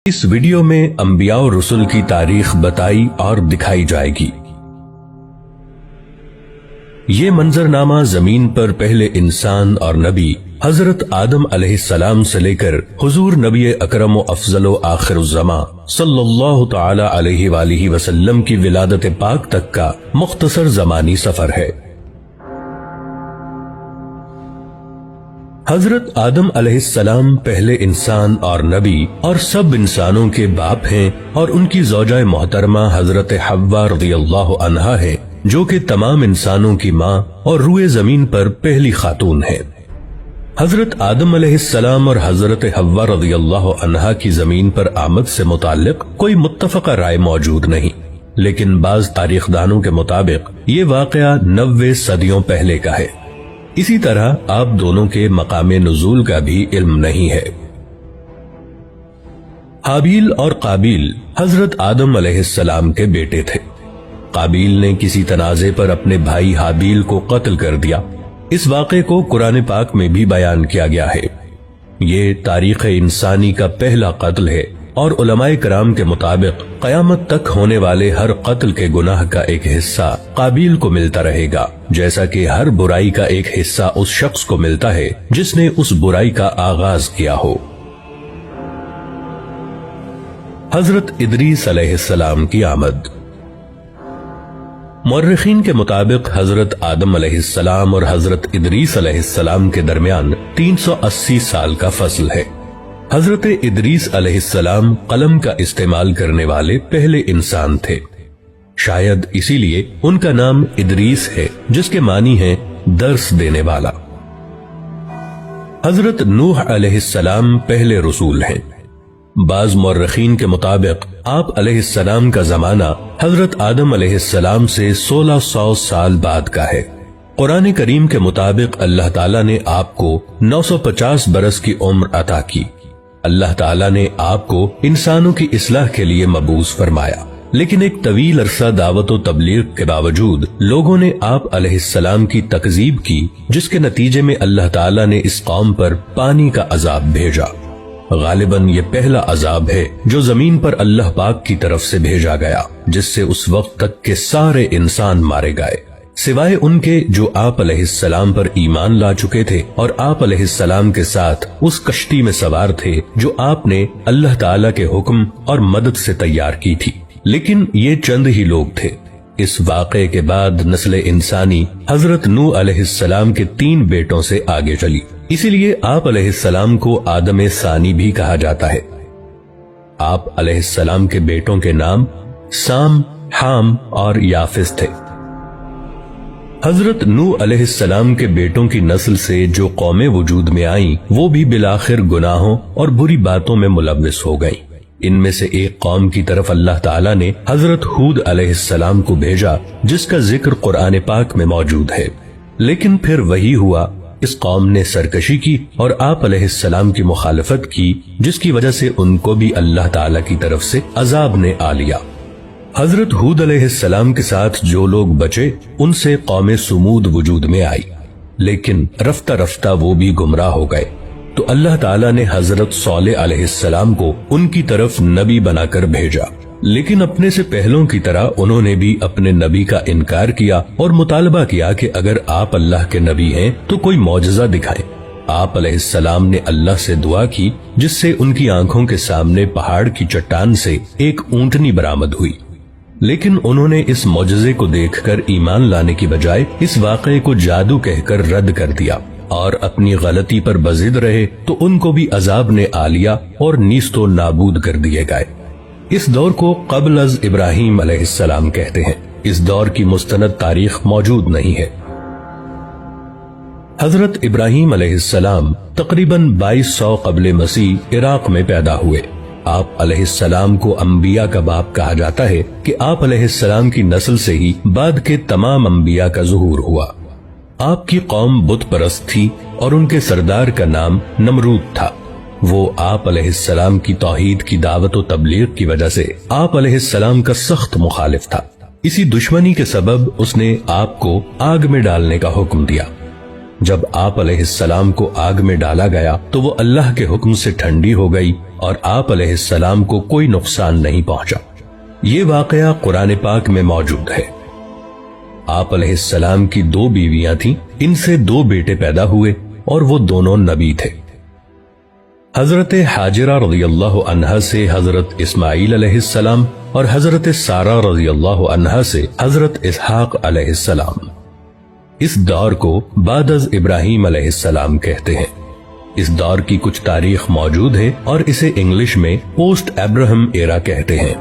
اس video میں انبیاء اور رسول کی تاریخ بتائی اور دکھائی جائے گی۔ یہ منظرنامہ زمین پر پہلے انسان اور نبی حضرت آدم علیہ السلام سے لے کر حضور نبی اکرم و افضل و آخر الزماں صلی اللہ تعالی علیہ وآلہ وسلم کی ولادت پاک تک کا مختصر زمانی سفر ہے۔ حضرت آدم علیہ السلام پہلے انسان اور نبی اور سب انسانوں کے باپ ہیں، اور ان کی زوجہ محترمہ حضرت حوا رضی اللہ عنہا ہے، جو کہ تمام انسانوں کی ماں اور روئے زمین پر پہلی خاتون ہے۔ حضرت آدم علیہ السلام اور حضرت حوا رضی اللہ عنہا کی زمین پر آمد سے متعلق کوئی متفقہ رائے موجود نہیں، لیکن بعض تاریخ دانوں کے مطابق یہ واقعہ 90 صدیوں پہلے کا ہے۔ اسی طرح آپ دونوں کے مقام نزول کا بھی علم نہیں ہے۔ حابیل اور قابیل حضرت آدم علیہ السلام کے بیٹے تھے۔ قابیل نے کسی تنازع پر اپنے بھائی حابیل کو قتل کر دیا۔ اس واقعے کو قرآن پاک میں بھی بیان کیا گیا ہے۔ یہ تاریخ انسانی کا پہلا قتل ہے، اور علماء کرام کے مطابق قیامت تک ہونے والے ہر قتل کے گناہ کا ایک حصہ قابیل کو ملتا رہے گا، جیسا کہ ہر برائی کا ایک حصہ اس شخص کو ملتا ہے جس نے اس برائی کا آغاز کیا ہو۔ حضرت ادریس علیہ السلام کی آمد۔ مورخین کے مطابق حضرت آدم علیہ السلام اور حضرت ادریس علیہ السلام کے درمیان 380 سال کا فصل ہے۔ حضرت ادریس علیہ السلام قلم کا استعمال کرنے والے پہلے انسان تھے، شاید اسی لیے ان کا نام ادریس ہے، جس کے معنی ہے درس دینے والا۔ حضرت نوح علیہ السلام پہلے رسول ہیں۔ بعض مورخین کے مطابق آپ علیہ السلام کا زمانہ حضرت آدم علیہ السلام سے 1600 سال بعد کا ہے۔ قرآن کریم کے مطابق اللہ تعالیٰ نے آپ کو 950 برس کی عمر عطا کی۔ اللہ تعالیٰ نے آپ کو انسانوں کی اصلاح کے لیے مبعوث فرمایا، لیکن ایک طویل عرصہ دعوت و تبلیغ کے باوجود لوگوں نے آپ علیہ السلام کی تکذیب کی، جس کے نتیجے میں اللہ تعالیٰ نے اس قوم پر پانی کا عذاب بھیجا۔ غالباً یہ پہلا عذاب ہے جو زمین پر اللہ پاک کی طرف سے بھیجا گیا، جس سے اس وقت تک کے سارے انسان مارے گئے، سوائے ان کے جو آپ علیہ السلام پر ایمان لا چکے تھے اور آپ علیہ السلام کے ساتھ اس کشتی میں سوار تھے جو آپ نے اللہ تعالیٰ کے حکم اور مدد سے تیار کی تھی، لیکن یہ چند ہی لوگ تھے۔ اس واقعے کے بعد نسل انسانی حضرت نوح علیہ السلام کے 3 بیٹوں سے آگے چلی، اسی لیے آپ علیہ السلام کو آدم ثانی بھی کہا جاتا ہے۔ آپ علیہ السلام کے بیٹوں کے نام سام، حام اور یافس تھے۔ حضرت نوح علیہ السلام کے بیٹوں کی نسل سے جو قومیں وجود میں آئیں، وہ بھی بالآخر گناہوں اور بری باتوں میں ملوث ہو گئیں۔ ان میں سے ایک قوم کی طرف اللہ تعالیٰ نے حضرت ہود علیہ السلام کو بھیجا، جس کا ذکر قرآن پاک میں موجود ہے، لیکن پھر وہی ہوا۔ اس قوم نے سرکشی کی اور آپ علیہ السلام کی مخالفت کی، جس کی وجہ سے ان کو بھی اللہ تعالیٰ کی طرف سے عذاب نے آ لیا۔ حضرت ہود علیہ السلام کے ساتھ جو لوگ بچے، ان سے قوم سمود وجود میں آئی، لیکن رفتہ رفتہ وہ بھی گمراہ ہو گئے، تو اللہ تعالیٰ نے حضرت صالح علیہ السلام کو ان کی طرف نبی بنا کر بھیجا، لیکن اپنے سے پہلوں کی طرح انہوں نے بھی اپنے نبی کا انکار کیا اور مطالبہ کیا کہ اگر آپ اللہ کے نبی ہیں تو کوئی معجزہ دکھائیں۔ آپ علیہ السلام نے اللہ سے دعا کی، جس سے ان کی آنکھوں کے سامنے پہاڑ کی چٹان سے ایک اونٹنی برآمد ہوئی، لیکن انہوں نے اس معجزے کو دیکھ کر ایمان لانے کی بجائے اس واقعے کو جادو کہہ کر رد کر دیا اور اپنی غلطی پر بضد رہے، تو ان کو بھی عذاب نے آ لیا اور نیست و نابود کر دیے گئے۔ اس دور کو قبل از ابراہیم علیہ السلام کہتے ہیں۔ اس دور کی مستند تاریخ موجود نہیں ہے۔ حضرت ابراہیم علیہ السلام تقریباً 2200 قبل مسیح عراق میں پیدا ہوئے۔ آپ علیہ السلام کو انبیاء کا باپ کہا جاتا ہے کہ آپ علیہ السلام کی نسل سے ہی بعد کے تمام انبیاء کا ظہور ہوا۔ آپ کی قوم بت پرست تھی اور ان کے سردار کا نام نمرود تھا۔ وہ آپ علیہ السلام کی توحید کی دعوت و تبلیغ کی وجہ سے آپ علیہ السلام کا سخت مخالف تھا۔ اسی دشمنی کے سبب اس نے آپ کو آگ میں ڈالنے کا حکم دیا۔ جب آپ علیہ السلام کو آگ میں ڈالا گیا تو وہ اللہ کے حکم سے ٹھنڈی ہو گئی اور آپ علیہ السلام کو کوئی نقصان نہیں پہنچا۔ یہ واقعہ قرآن پاک میں موجود ہے۔ آپ علیہ السلام کی 2 بیویاں تھیں، ان سے 2 بیٹے پیدا ہوئے اور وہ دونوں نبی تھے۔ حضرت حاجرہ رضی اللہ عنہا سے حضرت اسماعیل علیہ السلام اور حضرت سارہ رضی اللہ عنہا سے حضرت اسحاق علیہ السلام۔ اس دور کو بعد از ابراہیم علیہ السلام کہتے ہیں۔ اس دور کی کچھ تاریخ موجود ہے اور اسے انگلش میں پوسٹ ابراہم ایرا کہتے ہیں۔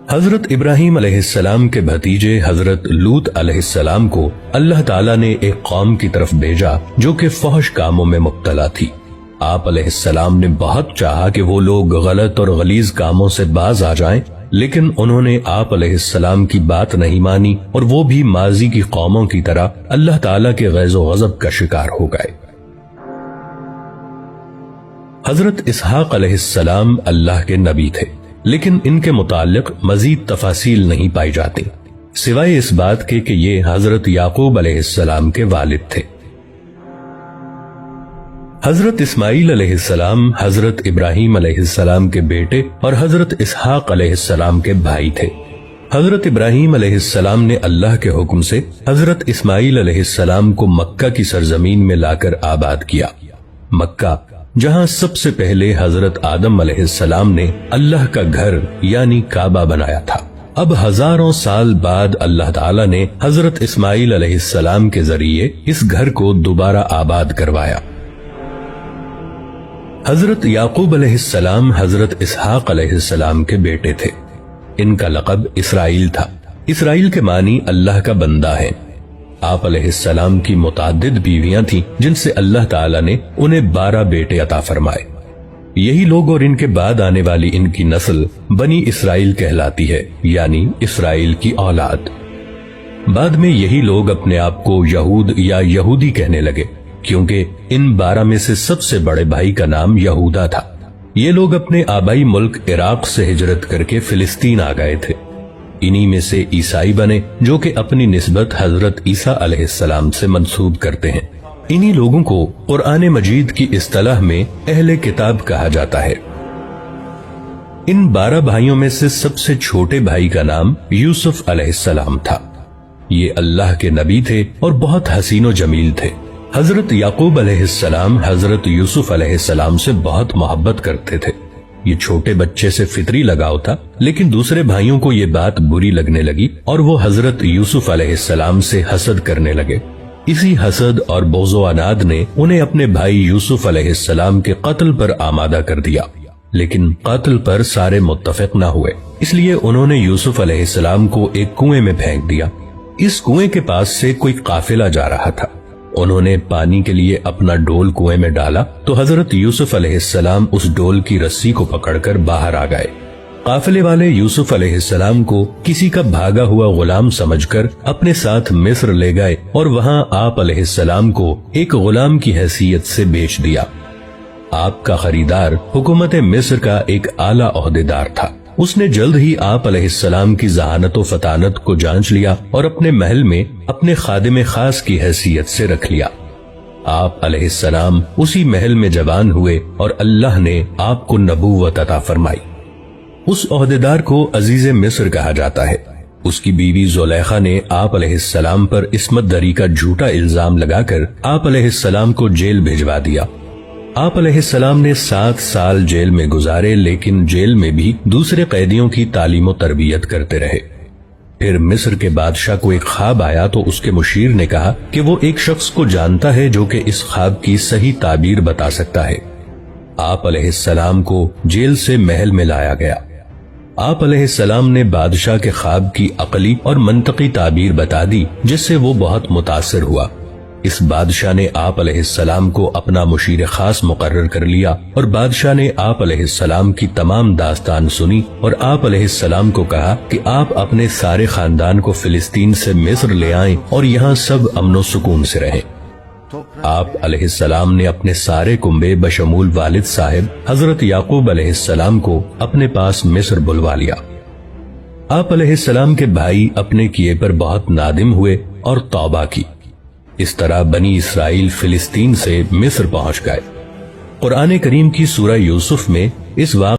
حضرت ابراہیم علیہ السلام کے بھتیجے حضرت لوط علیہ السلام کو اللہ تعالیٰ نے ایک قوم کی طرف بھیجا جو کہ فحش کاموں میں مبتلا تھی۔ آپ علیہ السلام نے بہت چاہا کہ وہ لوگ غلط اور غلیظ کاموں سے باز آ جائیں، لیکن انہوں نے آپ علیہ السلام کی بات نہیں مانی اور وہ بھی ماضی کی قوموں کی طرح اللہ تعالیٰ کے غیظ و غضب کا شکار ہو گئے۔ حضرت اسحاق علیہ السلام اللہ کے نبی تھے، لیکن ان کے متعلق مزید تفاصیل نہیں پائی جاتی، سوائے اس بات کے کہ یہ حضرت یعقوب علیہ السلام کے والد تھے۔ حضرت اسماعیل علیہ السلام حضرت ابراہیم علیہ السلام کے بیٹے اور حضرت اسحاق علیہ السلام کے بھائی تھے۔ حضرت ابراہیم علیہ السلام نے اللہ کے حکم سے حضرت اسماعیل علیہ السلام کو مکہ کی سرزمین میں لا کر آباد کیا۔ مکہ جہاں سب سے پہلے حضرت آدم علیہ السلام نے اللہ کا گھر یعنی کعبہ بنایا تھا، اب ہزاروں سال بعد اللہ تعالیٰ نے حضرت اسماعیل علیہ السلام کے ذریعے اس گھر کو دوبارہ آباد کروایا۔ حضرت یعقوب علیہ السلام حضرت اسحاق علیہ السلام کے بیٹے تھے۔ ان کا لقب اسرائیل تھا۔ اسرائیل کے معنی اللہ کا بندہ ہے۔ آپ علیہ السلام کی متعدد بیویاں تھیں جن سے اللہ تعالیٰ نے انہیں 12 بیٹے عطا فرمائے۔ یہی لوگ اور ان کے بعد آنے والی ان کی نسل بنی اسرائیل کہلاتی ہے، یعنی اسرائیل کی اولاد۔ بعد میں یہی لوگ اپنے آپ کو یہود یا یہودی کہنے لگے، کیونکہ ان 12 میں سے سب سے بڑے بھائی کا نام یہودا تھا۔ یہ لوگ اپنے آبائی ملک عراق سے ہجرت کر کے فلسطین آ گئے تھے۔ انہی میں سے عیسائی بنے جو کہ اپنی نسبت حضرت عیسیٰ علیہ السلام سے منسوب کرتے ہیں۔ انہی لوگوں کو قرآن مجید کی اصطلاح میں اہل کتاب کہا جاتا ہے۔ ان 12 بھائیوں میں سے سب سے چھوٹے بھائی کا نام یوسف علیہ السلام تھا۔ یہ اللہ کے نبی تھے اور بہت حسین و جمیل تھے۔ حضرت یعقوب علیہ السلام حضرت یوسف علیہ السلام سے بہت محبت کرتے تھے۔ یہ چھوٹے بچے سے فطری لگاؤ تھا، لیکن دوسرے بھائیوں کو یہ بات بری لگنے لگی اور وہ حضرت یوسف علیہ السلام سے حسد کرنے لگے۔ اسی حسد اور بغض و عناد نے انہیں اپنے بھائی یوسف علیہ السلام کے قتل پر آمادہ کر دیا، لیکن قتل پر سارے متفق نہ ہوئے، اس لیے انہوں نے یوسف علیہ السلام کو ایک کنویں میں پھینک دیا۔ اس کنویں کے پاس سے کوئی قافلہ جا رہا تھا۔ انہوں نے پانی کے لیے اپنا ڈول کنویں میں ڈالا تو حضرت یوسف علیہ السلام اس ڈول کی رسی کو پکڑ کر باہر آ گئے۔ قافلے والے یوسف علیہ السلام کو کسی کا بھاگا ہوا غلام سمجھ کر اپنے ساتھ مصر لے گئے اور وہاں آپ علیہ السلام کو ایک غلام کی حیثیت سے بیچ دیا۔ آپ کا خریدار حکومت مصر کا ایک اعلیٰ عہدیدار تھا۔ اس نے جلد ہی آپ علیہ السلام کی ذہانت و فطانت کو جانچ لیا اور اپنے محل میں اپنے خادم خاص کی حیثیت سے رکھ لیا۔ آپ علیہ السلام اسی محل میں جوان ہوئے اور اللہ نے آپ کو نبوت عطا فرمائی۔ اس عہدیدار کو عزیز مصر کہا جاتا ہے۔ اس کی بیوی زلیخا نے آپ علیہ السلام پر عصمت دری کا جھوٹا الزام لگا کر آپ علیہ السلام کو جیل بھجوا دیا۔ آپ علیہ السلام نے 7 سال جیل میں گزارے، لیکن جیل میں بھی دوسرے قیدیوں کی تعلیم و تربیت کرتے رہے۔ پھر مصر کے بادشاہ کو ایک خواب آیا تو اس کے مشیر نے کہا کہ وہ ایک شخص کو جانتا ہے جو کہ اس خواب کی صحیح تعبیر بتا سکتا ہے۔ آپ علیہ السلام کو جیل سے محل میں لایا گیا۔ آپ علیہ السلام نے بادشاہ کے خواب کی عقلی اور منطقی تعبیر بتا دی، جس سے وہ بہت متاثر ہوا۔ اس بادشاہ نے آپ علیہ السلام کو اپنا مشیر خاص مقرر کر لیا اور بادشاہ نے آپ علیہ السلام کی تمام داستان سنی اور آپ علیہ السلام کو کہا کہ آپ اپنے سارے خاندان کو فلسطین سے مصر لے آئیں اور یہاں سب امن و سکون سے رہیں۔ آپ علیہ السلام نے اپنے سارے کنبے بشمول والد صاحب حضرت یعقوب علیہ السلام کو اپنے پاس مصر بلوا لیا۔ آپ علیہ السلام کے بھائی اپنے کیے پر بہت نادم ہوئے اور توبہ کی۔ اس طرح بنی اسرائیل فلسطین سے مصر پہنچ گئے۔ قرآن کریم کی سورہ یوسف میں اس واقعے